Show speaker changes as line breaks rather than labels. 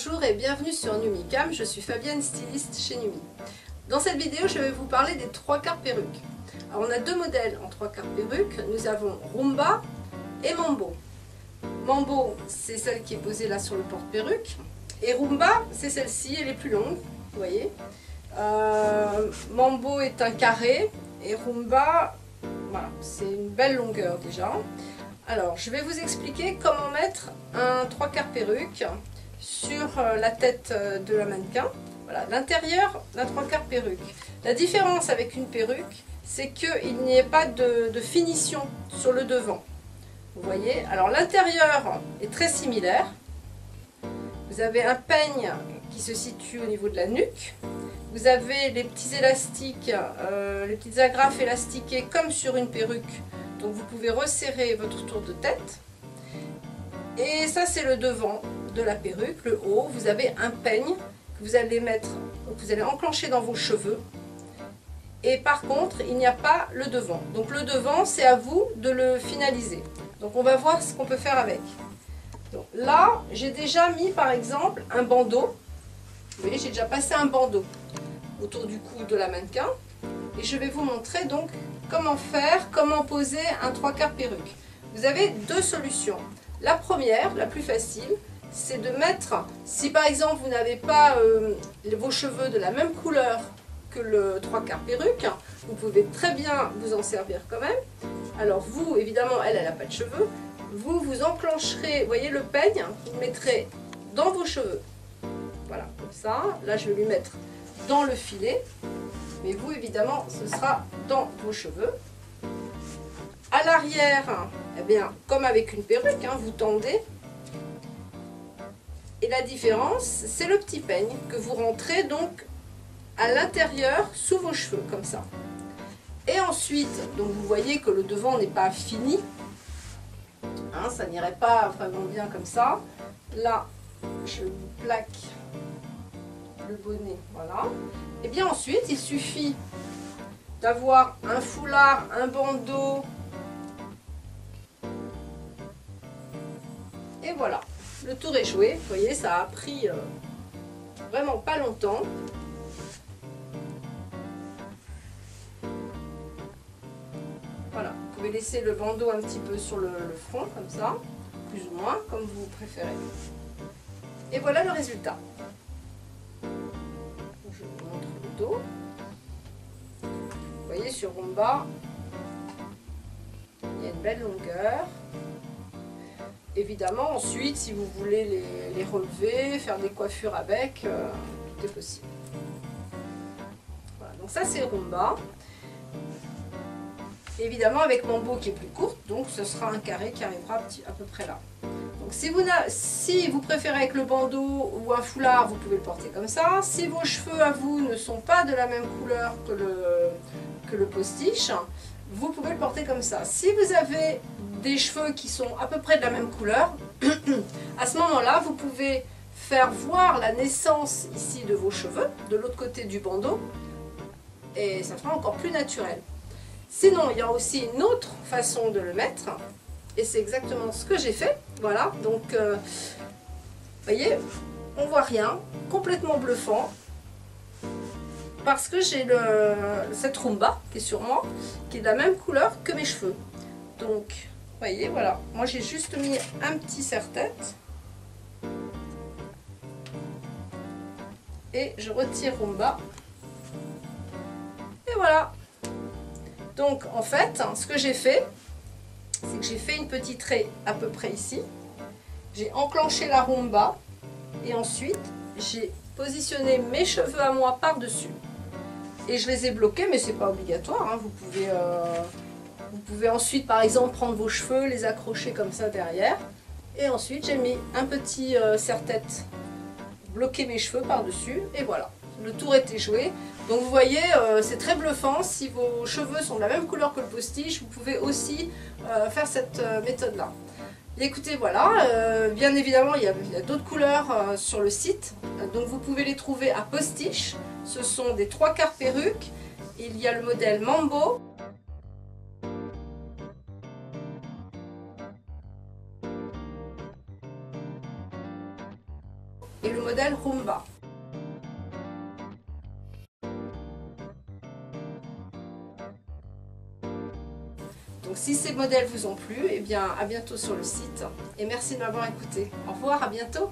Bonjour et bienvenue sur Numicam, je suis Fabienne, styliste chez Numi. Dans cette vidéo, je vais vous parler des 3/4 perruques. Alors, on a deux modèles en 3/4 perruques, nous avons Rumba et Mambo. Mambo, c'est celle qui est posée là sur le porte-perruque, et Rumba, c'est celle-ci, elle est plus longue, vous voyez. Mambo est un carré, et Rumba, voilà, c'est une belle longueur déjà. Alors, je vais vous expliquer comment mettre un 3/4 perruque sur la tête de la mannequin. Voilà, l'intérieur d'un 3/4 perruque. La différence avec une perruque, c'est qu'il n'y ait pas de finition sur le devant. Vous voyez, alors l'intérieur est très similaire. Vous avez un peigne qui se situe au niveau de la nuque. Vous avez les petits élastiques, les petites agrafes élastiquées comme sur une perruque. Donc vous pouvez resserrer votre tour de tête. Et ça, c'est le devant de la perruque, le haut. Vous avez un peigne que vous allez mettre, que vous allez enclencher dans vos cheveux. Et par contre, il n'y a pas le devant. Donc le devant, c'est à vous de le finaliser. Donc on va voir ce qu'on peut faire avec. Donc là, j'ai déjà mis par exemple un bandeau. Vous voyez, j'ai déjà passé un bandeau autour du cou de la mannequin. Et je vais vous montrer donc comment faire, comment poser un 3/4 perruque. Vous avez deux solutions. La première, la plus facile, c'est de mettre, si par exemple vous n'avez pas vos cheveux de la même couleur que le 3/4 perruque, vous pouvez très bien vous en servir quand même. Alors vous, évidemment, elle n'a pas de cheveux, vous enclencherez, vous voyez le peigne, vous le mettrez dans vos cheveux. Voilà, comme ça. Là, je vais lui mettre dans le filet. Mais vous, évidemment, ce sera dans vos cheveux. À l'arrière, eh bien, comme avec une perruque, hein, vous tendez. Et la différence, c'est le petit peigne que vous rentrez donc à l'intérieur sous vos cheveux, comme ça. Et ensuite, donc vous voyez que le devant n'est pas fini. Hein, ça n'irait pas vraiment bien comme ça. Là, je vous plaque le bonnet, voilà. Et bien ensuite, il suffit d'avoir un foulard, un bandeau. Et voilà, le tour est joué. Vous voyez, ça a pris vraiment pas longtemps. Voilà, vous pouvez laisser le bandeau un petit peu sur le front, comme ça, plus ou moins, comme vous préférez. Et voilà le résultat. Je vous montre le dos. Vous voyez, sur Rumba, il y a une belle longueur. Évidemment, ensuite, si vous voulez les relever, faire des coiffures avec, tout est possible. Voilà, donc ça c'est Rumba. Évidemment, avec Mambo qui est plus courte, donc ce sera un carré qui arrivera à peu près là. Donc si vous préférez avec le bandeau ou un foulard, vous pouvez le porter comme ça. Si vos cheveux à vous ne sont pas de la même couleur que le postiche, vous pouvez le porter comme ça. Si vous avez des cheveux qui sont à peu près de la même couleur, à ce moment-là, vous pouvez faire voir la naissance ici de vos cheveux, de l'autre côté du bandeau, et ça sera encore plus naturel. Sinon, il y a aussi une autre façon de le mettre, et c'est exactement ce que j'ai fait. Voilà, donc, vous voyez, on voit rien, complètement bluffant, parce que j'ai cette Rumba qui est sur moi, qui est de la même couleur que mes cheveux. Donc, vous voyez, voilà, moi j'ai juste mis un petit serre-tête, et je retire Rumba, et voilà. Donc en fait, ce que j'ai fait, c'est que j'ai fait une petite raie à peu près ici. J'ai enclenché la Rumba et ensuite j'ai positionné mes cheveux à moi par-dessus. Et je les ai bloqués, mais c'est pas obligatoire. Hein. Vous pouvez ensuite par exemple prendre vos cheveux, les accrocher comme ça derrière. Et ensuite j'ai mis un petit serre-tête, bloquer mes cheveux par-dessus et voilà. Le tour était joué. Donc vous voyez, c'est très bluffant. Si vos cheveux sont de la même couleur que le postiche, vous pouvez aussi faire cette méthode-là. Écoutez, voilà, bien évidemment, il y a d'autres couleurs sur le site. Donc vous pouvez les trouver à postiche. Ce sont des 3/4 perruques. Il y a le modèle Mambo. et le modèle Roomba. Donc si ces modèles vous ont plu, eh bien à bientôt sur le site et merci de m'avoir écouté. Au revoir, à bientôt.